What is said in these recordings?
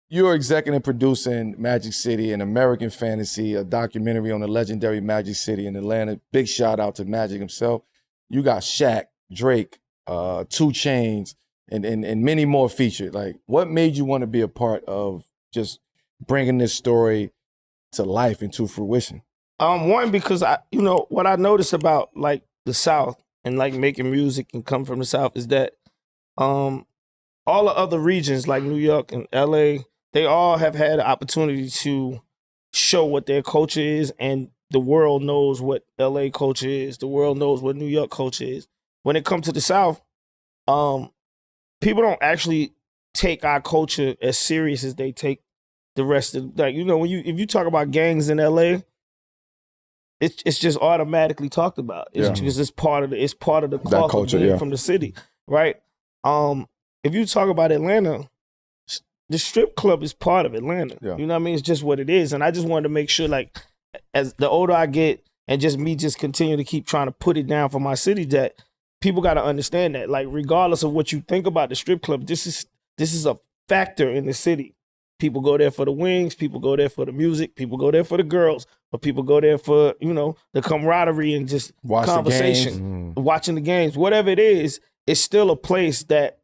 you're executive producing Magic City, an American fantasy, a documentary on the legendary Magic City in Atlanta. Big shout out to Magic himself. You got Shaq, Drake, 2 Chainz, and many more featured. Like, what made you want to be a part of just bringing this story to life and to fruition? One, because what I noticed about like the South and like making music and come from the South is that all the other regions like New York and LA, they all have had the opportunity to show what their culture is, and the world knows what LA culture is. The world knows what New York culture is. When it comes to the South, people don't actually take our culture as serious as they take the rest of, like, if you talk about gangs in LA, it's just automatically talked about. It's because it's part of the culture from the city, right? If you talk about Atlanta, the strip club is part of Atlanta. Yeah. You know what I mean? It's just what it is. And I just wanted to make sure, like, as the older I get and just me just continue to keep trying to put it down for my city, that people got to understand that, like, regardless of what you think about the strip club, this is a factor in the city. People go there for the wings, people go there for the music, people go there for the girls, but people go there for, the camaraderie and just conversation, watching the games, whatever it is, it's still a place that,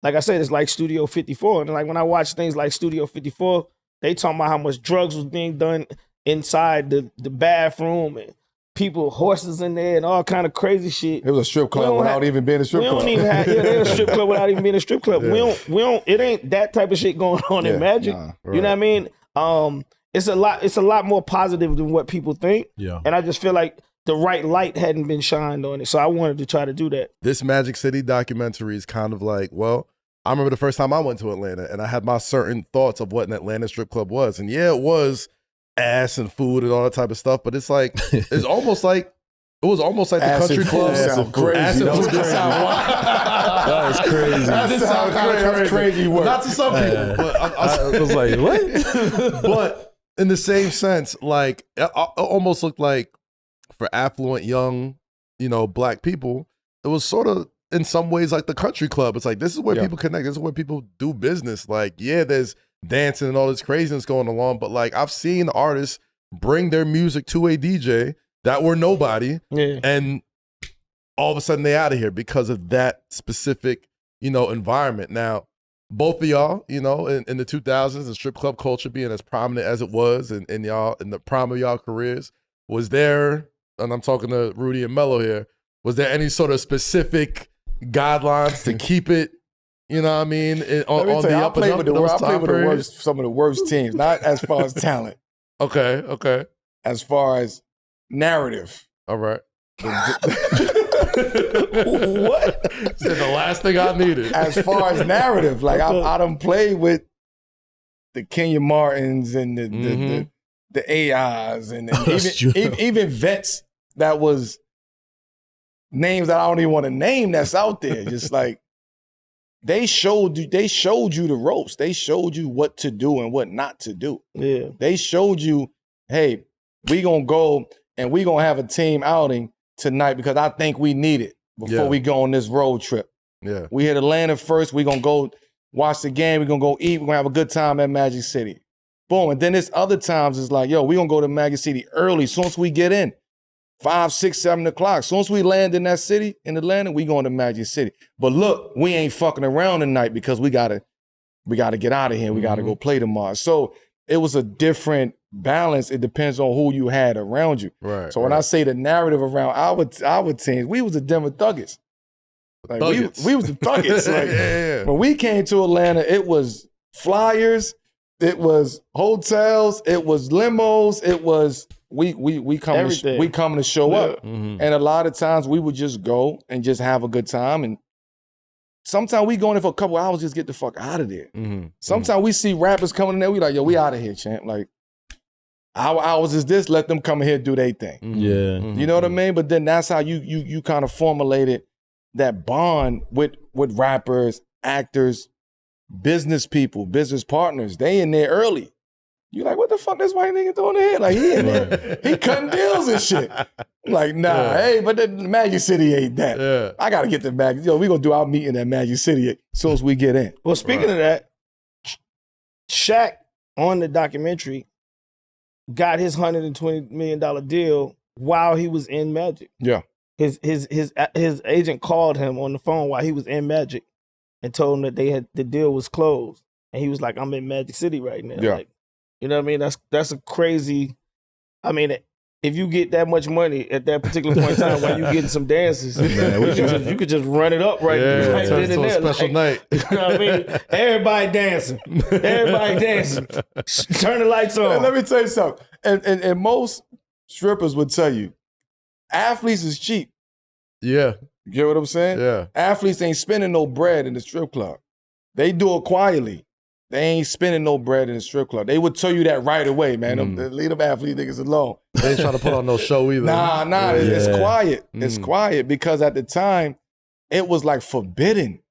like I said, it's like Studio 54. And like when I watch things like Studio 54, they talking about how much drugs was being done inside the bathroom and people, horses in there and all kind of crazy shit. It was a strip club without even being a strip club. We don't even have, it was a strip club without even being a strip club. Yeah. We don't, it ain't that type of shit going on in Magic. Right. You know what I mean? It's a lot more positive than what people think. Yeah. And I just feel like the right light hadn't been shined on it. So I wanted to try to do that. This Magic City documentary is kind of like, well, I remember the first time I went to Atlanta and I had my certain thoughts of what an Atlanta strip club was. And yeah, it was ass and food and all that type of stuff, but it's like, it was almost like the country club. Sound crazy. Acid food That was crazy. That sounds kind of crazy word. Not to some people, but I was like, what? But in the same sense, like, it almost looked like for affluent young, black people, it was sort of in some ways like the country club. It's like, this is where people connect. This is where people do business. Like, yeah, there's dancing and all this craziness going along, but like, I've seen artists bring their music to a DJ that were nobody, and all of a sudden they out of here because of that specific, environment. Now, both of y'all, in the 2000s, the strip club culture being as prominent as it was in the prime of y'all careers, was there, and I'm talking to Rudy and Mello here, was there any sort of specific guidelines to keep it, on the I up and up? I played with some of the worst teams, not as far as talent. Okay. As far as narrative. All right. What? Said the last thing I needed. As far as narrative, like I done played with the Kenya Martins and the AIs and even vets that was names that I don't even want to name that's out there. Just like they showed you the ropes. They showed you what to do and what not to do. Yeah. They showed you, hey, we gonna go and we gonna have a team outing tonight because I think we need it before we go on this road trip. Yeah. We hit Atlanta first. We gonna go watch the game. We gonna go eat. We gonna have a good time at Magic City. Boom. And then there's other times it's like, yo, we gonna go to Magic City early. Soon as we get in, 5, 6, 7 o'clock. Soon as we land in that city, in Atlanta, we going to Magic City. But look, we ain't fucking around tonight because we gotta get out of here. We gotta go play tomorrow. So it was a different balance. It depends on who you had around you. Right. So when I say the narrative around our teams, we was the Denver Thuggets. Like we was the Thuggets. Like when we came to Atlanta, it was flyers, it was hotels, it was limos, it was we coming to show up. Mm-hmm. And a lot of times we would just go and just have a good time. And sometimes we go in there for a couple hours, just get the fuck out of there. Mm-hmm. Sometimes we see rappers coming in there, we like, yo, we out of here, champ. Like, our hours is this, let them come in here do their thing. Mm-hmm. Yeah. Mm-hmm. You know what I mean? But then that's how you kind of formulated that bond with rappers, actors, business people, business partners. They in there early. You like, what the fuck this white nigga doing here? Like, he in there, he cutting deals and shit. I'm like, nah, hey, but the Magic City ain't that. Yeah. I got to get the Magic. Yo, we going to do our meeting at Magic City as soon as we get in. Well, speaking of that, Shaq on the documentary got his $120 million deal while he was in Magic. Yeah. His agent called him on the phone while he was in Magic and told him that the deal was closed. And he was like, I'm in Magic City right now. Yeah. Like, you know what I mean? That's a crazy. I mean, if you get that much money at that particular point in time while you getting some dances, you could just run it up right then and to a there. special night. You know what I mean? Everybody dancing. Everybody dancing. Turn the lights on. And let me tell you something. And most strippers would tell you, athletes is cheap. Yeah. You get what I'm saying? Yeah. Athletes ain't spending no bread in the strip club. They do it quietly. They ain't spending no bread in the strip club. They would tell you that right away, man. Leave them athlete niggas alone. They ain't trying to put on no show either. Nah. It's quiet. It's quiet because at the time, it was like forbidden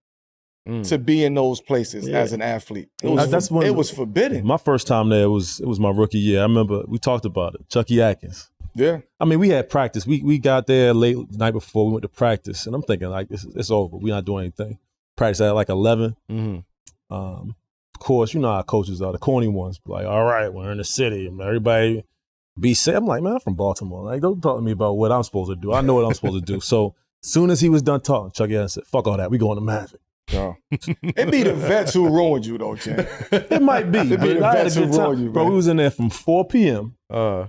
to be in those places as an athlete. It was forbidden. My first time there was my rookie year. I remember we talked about it. Chucky Atkins. Yeah. I mean, we had practice. We got there late the night before. We went to practice, and I'm thinking like, it's over. We're not doing anything. Practice at like 11. Of course, you know how coaches are, the corny ones. Like, all right, we're in the city. Everybody be safe. I'm like, man, I'm from Baltimore. Like, don't talk to me about what I'm supposed to do. I know what I'm supposed to do. So as soon as he was done talking, Chucky Atkins said, fuck all that. We going to Magic. Oh. It be the vets who ruined you, though, Chen. It might be. It be the vets who ruined you, bro, we was in there from 4 p.m. Yeah.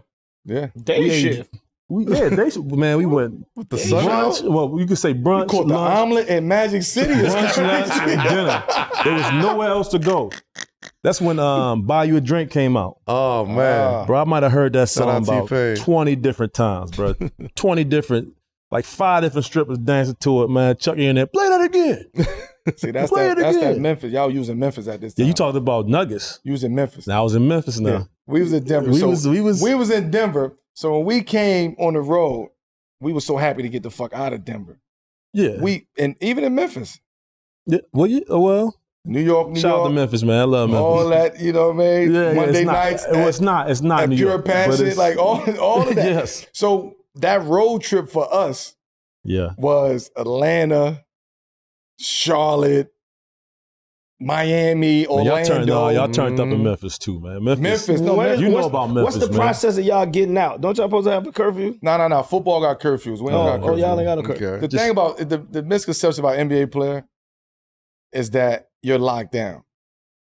Day shift. Day shift. Man, we went with the sun out. Well, you could say brunch, you caught the omelet in Magic City. Brunch, lunch, and dinner. There was nowhere else to go. That's when Buy You a Drink came out. Oh, man. Bro, I might have heard that song about T-Pain. 20 different times, bro. 20 different, like 5 different strippers dancing to it, man. Chucky in there, play that again. See, that's that Memphis. Y'all using Memphis at this time. Yeah, you talked about Nuggets. You was in Memphis. Now I was in Memphis now. Yeah. We was in Denver. We was in Denver. So when we came on the road, we were so happy to get the fuck out of Denver. Yeah. And even in Memphis. Yeah. Well, New York. Shout out to Memphis, man. I love Memphis. All that, you know what I mean? Yeah, Monday nights. It's not New Pure York. Passion, like all of that. Yes. So that road trip for us was Atlanta, Charlotte, Miami, Orlando. Y'all turned up in Memphis too, man. Memphis. You know about Memphis, what's the process of y'all getting out? Don't y'all supposed to have a curfew? No. Football got curfews. We don't got curfews. Y'all ain't got a curfew. Okay. The thing about the misconception about NBA player is that you're locked down.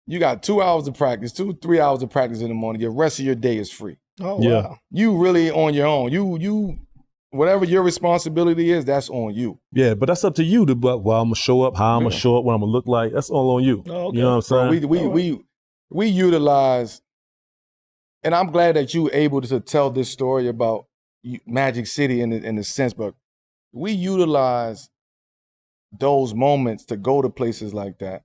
You got 2 hours of practice, 3 hours of practice in the morning. The rest of your day is free. Oh, wow. You really on your own. You whatever your responsibility is, that's on you. Yeah, but that's up to you to I'm gonna show up, how I'm gonna show up, what I'm gonna look like. That's all on you. Oh, okay. You know what I'm So saying? we utilize, and I'm glad that you were able to tell this story about Magic City in the sense, but we utilize those moments to go to places like that.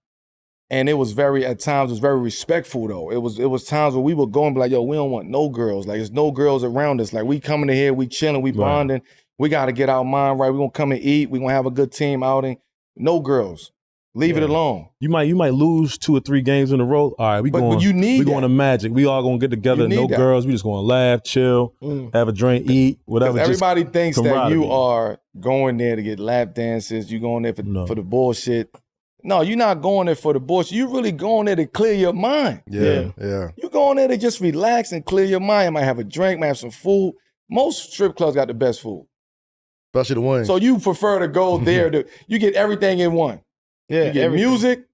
And it was at times it was very respectful though. It was times where we would go and be like, yo, we don't want no girls. Like there's no girls around us. Like we coming in here, we chilling, we bonding. We gotta get our mind right. We're gonna come and eat. We're gonna have a good team outing. No girls. Leave it alone. You might lose 2 or 3 games in a row. All right, but you need going to Magic. We all gonna get together. No girls. We just gonna laugh, chill, have a drink, eat, whatever. Everybody thinks that you are going there to get lap dances. You going there for the bullshit. No, you're not going there for the bullshit. You really going there to clear your mind. Yeah. You going there to just relax and clear your mind. You might have a drink, might have some food. Most strip clubs got the best food. Especially the wings. So you prefer to go there you get everything in one. Yeah, you get music,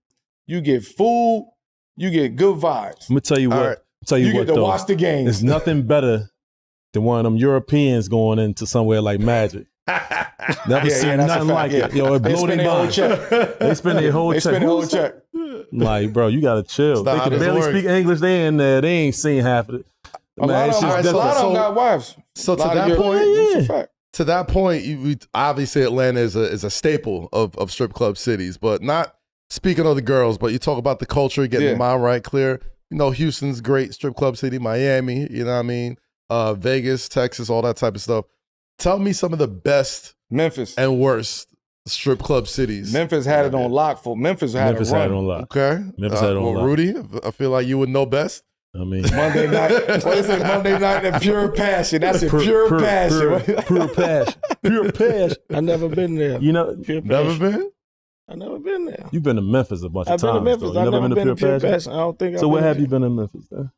you get food, you get good vibes. I'm gonna tell you what. Right. You get to watch the games. There's nothing better than one of them Europeans going into somewhere like Magic. Never seen nothing like it. Yo, it blow their mind. They spend their whole check. Like, bro, you gotta chill. They can barely speak English. They in there. They ain't seen half of it. A lot of them got wives. So to that point, we obviously Atlanta is a staple of strip club cities, but not speaking of the girls, but you talk about the culture, getting the mind right, clear. You know, Houston's great strip club city, Miami, you know what I mean? Vegas, Texas, all that type of stuff. Tell me some of the best Memphis and worst strip club cities. Memphis had it on lock Memphis had it on lock. Okay. Memphis had it on lock. Rudy, I feel like you would know best. I mean, Monday night. What is it? Monday night and Pure Passion. That's it. Pure Passion. Pure Passion. Pure Passion. I've never been there. You know, Pure never Passion. been? I never been there. You've been to Memphis a bunch of I've been times. to Memphis. Though. I've You never been to Pure Passion? Passion. I don't think. So I've where been have to- you been in Memphis? Then?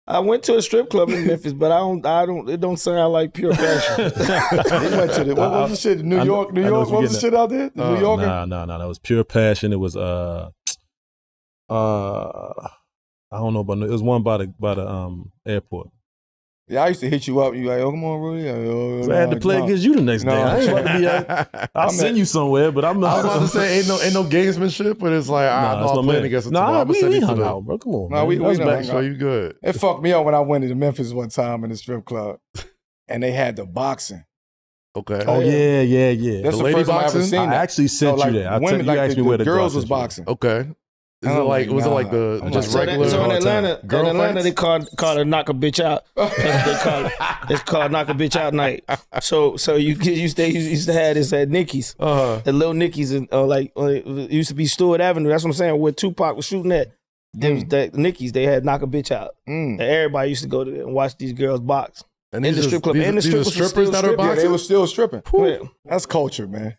I went to a strip club in Memphis, but it don't sound like Pure Passion. He went to what was the shit? New York. I know what What was the you're shit out there? The New Yorker. No. That was Pure Passion. It was I don't know, but it was one by the airport. Yeah, I used to hit you up. You like, oh, come on, Rudy. So I had to play against you the next day. I ain't about to be I'll send you somewhere, but I'm not. I was about to say ain't no gamesmanship, but it's like I'm playing against it tomorrow. We hung out, bro. Come on, Nah, we man. done hung So out. you good? It fucked me up when I went to Memphis one time in the strip club, and they had the boxing. Okay. Oh yeah. That's the lady first time I ever boxing? seen I that. actually sent No, like, you there. women, You asked me where the girls was sent you. boxing. Okay. Is I'm it like like, was it like nah. the I'm just like, regular? So in all the time. Atlanta, they call it knock a bitch out. It's called knock a bitch out night. So you used to have this at Nicky's, the little Nicky's, and it used to be Stewart Avenue. That's what I'm saying. Where Tupac was shooting at, there was that Nicky's. They had knock a bitch out. And everybody used to go there and watch these girls box. And in the strip club. And the these are strippers were strippers still that are stripping. Yeah, boxing. they were still stripping. Yeah. That's culture, man.